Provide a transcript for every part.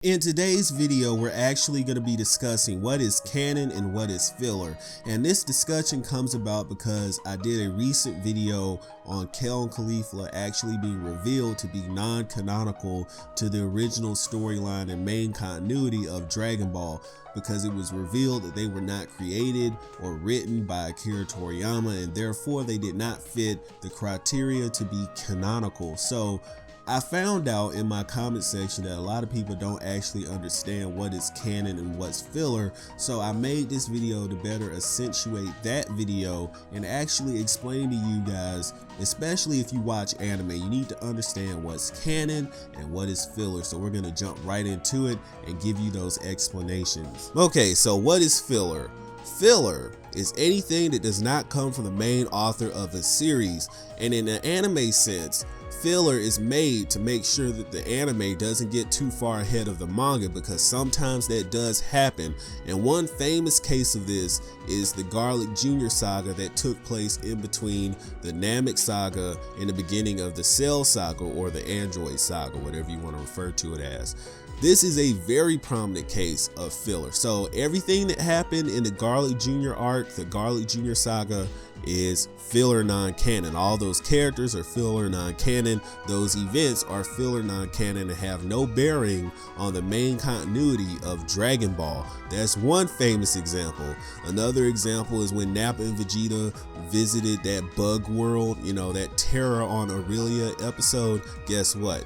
In today's video, we're actually going to be discussing what is canon and what is filler. And this discussion comes about because I did a recent video on Kel and Caulifla actually being revealed to be non-canonical to the original storyline and main continuity of Dragon Ball, because it was revealed that they were not created or written by Akira Toriyama, and therefore they did not fit the criteria to be canonical. So I found out in my comment section that a lot of people don't actually understand what is canon and what's filler, so I made this video to better accentuate that video and actually explain to you guys, especially if you watch anime, you need to understand what's canon and what is filler. So we're gonna jump right into it and give you those explanations. Okay, so what is filler? Filler is anything that does not come from the main author of a series, and in an anime sense, filler is made to make sure that the anime doesn't get too far ahead of the manga, because sometimes that does happen. And one famous case of this is the Garlic Jr. saga that took place in between the Namek saga and the beginning of the Cell saga, or the Android saga, whatever you want to refer to it as. This is a very prominent case of filler. So everything that happened in the Garlic Jr. arc, the Garlic Jr. saga, is filler non-canon. All those characters are filler non-canon. Those events are filler non-canon and have no bearing on the main continuity of Dragon Ball. That's one famous example. Another example is when Nappa and Vegeta visited that bug world, you know, that Terror on Aurelia episode. Guess what?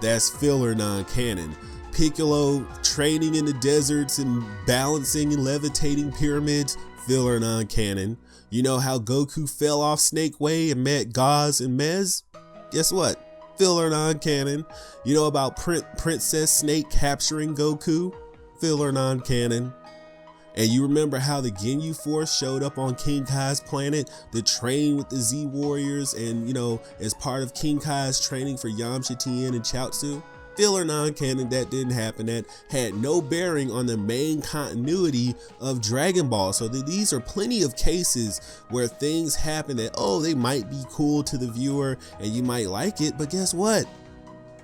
That's filler non-canon. Piccolo training in the deserts and balancing and levitating pyramids, filler non-canon. You know how Goku fell off Snake Way and met Gaz and Mez? Guess what? Filler non-canon. You know about Princess Snake capturing Goku? Filler non-canon. And you remember how the Ginyu Force showed up on King Kai's planet to train with the Z Warriors, and, you know, as part of King Kai's training for Yamcha Tien and Chaozu? Filler non-canon. That didn't happen. That had no bearing on the main continuity of Dragon Ball. So these are plenty of cases where things happen that, oh, they might be cool to the viewer and you might like it, but guess what?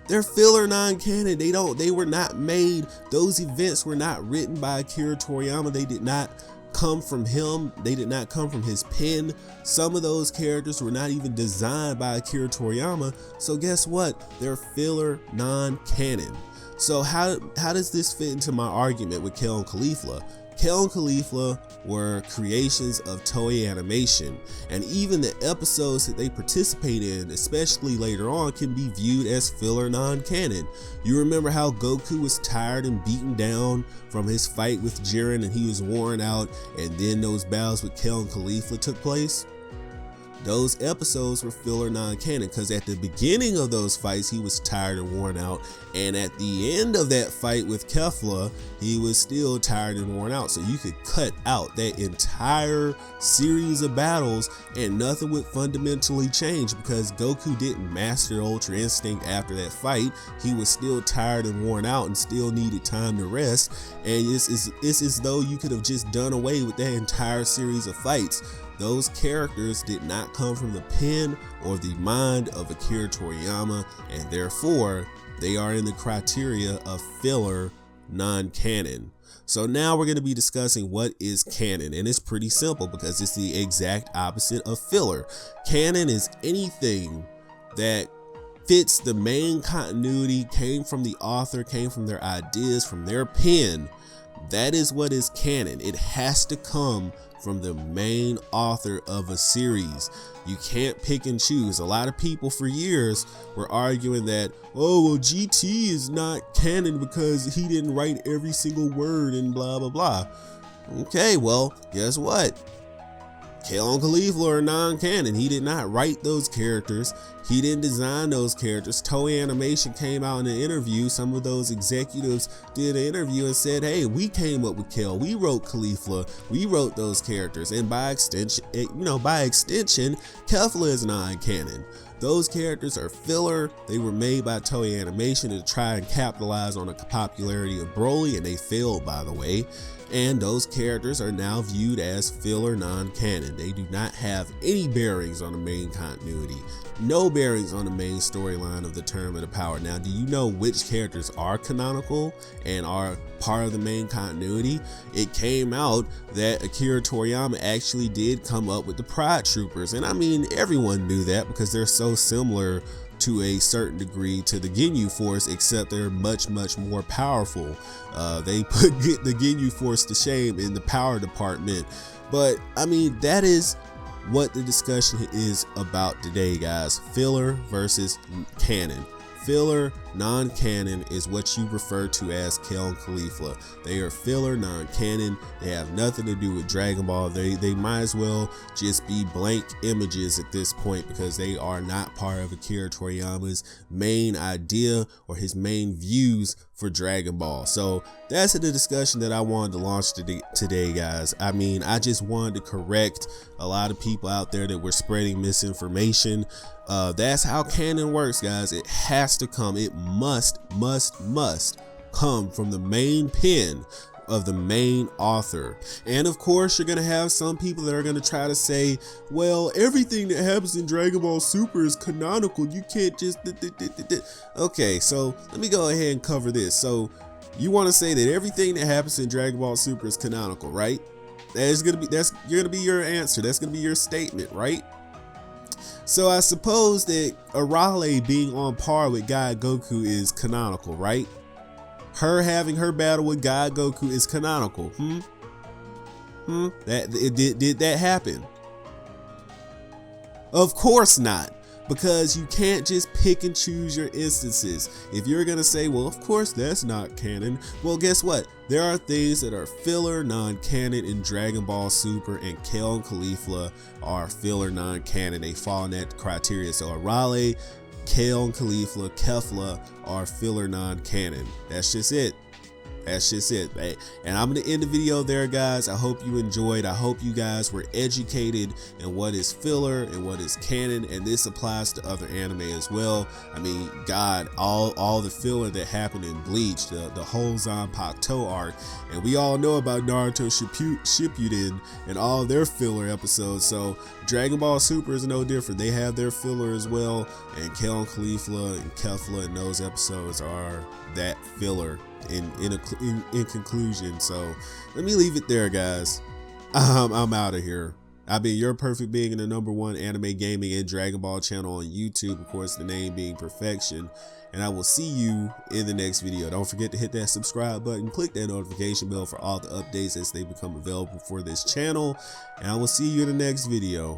They're filler non-canon. They were not made. Those events were not written by Akira Toriyama. They did not come from him. They did not come from his pen. Some of those characters were not even designed by Akira Toriyama. So guess what? They're filler non-canon. So how does this fit into my argument with Kel and Caulifla? Kel and Caulifla were creations of Toei Animation, and even the episodes that they participate in, especially later on, can be viewed as filler non-canon. You remember how Goku was tired and beaten down from his fight with Jiren and he was worn out, and then those battles with Kel and Caulifla took place? Those episodes were filler non-canon, because at the beginning of those fights he was tired and worn out, and at the end of that fight with Kefla he was still tired and worn out. So you could cut out that entire series of battles and nothing would fundamentally change, because Goku didn't master Ultra Instinct after that fight. He was still tired and worn out and still needed time to rest, and it's as though you could have just done away with that entire series of fights. Those characters did not come from the pen or the mind of Akira Toriyama, and therefore they are in the criteria of filler non-canon. So now we're going to be discussing what is canon, and it's pretty simple because it's the exact opposite of filler. Canon is anything that fits the main continuity, came from the author, came from their ideas, from their pen. That is what is canon. It has to come from the main author of a series. You can't pick and choose. A lot of people for years were arguing that, oh, well, GT is not canon because he didn't write every single word and blah, blah, blah. Okay, well, guess what? Kel and Caulifla are non-canon. He did not write those characters. He didn't design those characters. Toei Animation came out in an interview. Some of those executives did an interview and said, hey, we came up with Kel. We wrote Caulifla. We wrote those characters. And by extension, Kefla is non-canon. Those characters are filler. They were made by Toei Animation to try and capitalize on the popularity of Broly, and they failed, by the way. and those characters are now viewed as filler non-canon. They do not have any bearings on the main continuity, no bearings on the main storyline of the Tournament of Power. Now, do you know which characters are canonical and are part of the main continuity? It came out that Akira Toriyama actually did come up with the Pride Troopers, and I mean, everyone knew that because they're so similar to a certain degree to the Ginyu Force, except they're much more powerful. They put the Ginyu Force to shame in the power department. But I mean, that is what the discussion is about today, guys. Filler versus canon. Filler, non-canon is what you refer to as Kel and Caulifla. They are filler, non-canon. They have nothing to do with Dragon Ball. They might as well just be blank images at this point because they are not part of Akira Toriyama's main idea or his main views for Dragon Ball. So that's the discussion that I wanted to launch today, guys. I mean, I just wanted to correct a lot of people out there that were spreading misinformation. That's how canon works, guys. It has to come. It must come from the main pen of the main author. And of course, you're gonna have some people that are gonna try to say, well, everything that happens in Dragon Ball Super is canonical. You can't just Okay, so let me go ahead and cover this. So you want to say that everything that happens in Dragon Ball Super is canonical, right? That's gonna be your answer. That's gonna be your statement, right? So I suppose that Arale being on par with God Goku is canonical, right? Her having her battle with God Goku is canonical. Did that happen? Of course not, because you can't just pick and choose your instances. If you're gonna say, well, of course that's not canon, well, guess what? There are things that are filler, non-canon in Dragon Ball Super, and Kel and Caulifla are filler, non-canon. They fall in that criteria. So Arale, Kel and Caulifla, Kefla are filler, non-canon. That's just it. That's just it. And I'm going to end the video there, guys. I hope you enjoyed. I hope you guys were educated in what is filler and what is canon, and this applies to other anime as well. I mean, God, all the filler that happened in Bleach, the whole Zanpakuto arc, and we all know about Naruto Shippuden and all their filler episodes. So Dragon Ball Super is no different. They have their filler as well, and Kel and Caulifla and Kefla in those episodes are that filler in conclusion. So let me leave it there, guys. I'm out of here. I've been your perfect being in the #1 anime gaming and Dragon Ball channel on YouTube, of course the name being Perfection, and I will see you in the next video. Don't forget to hit that subscribe button, click that notification bell for all the updates as they become available for this channel, and I will see you in the next video.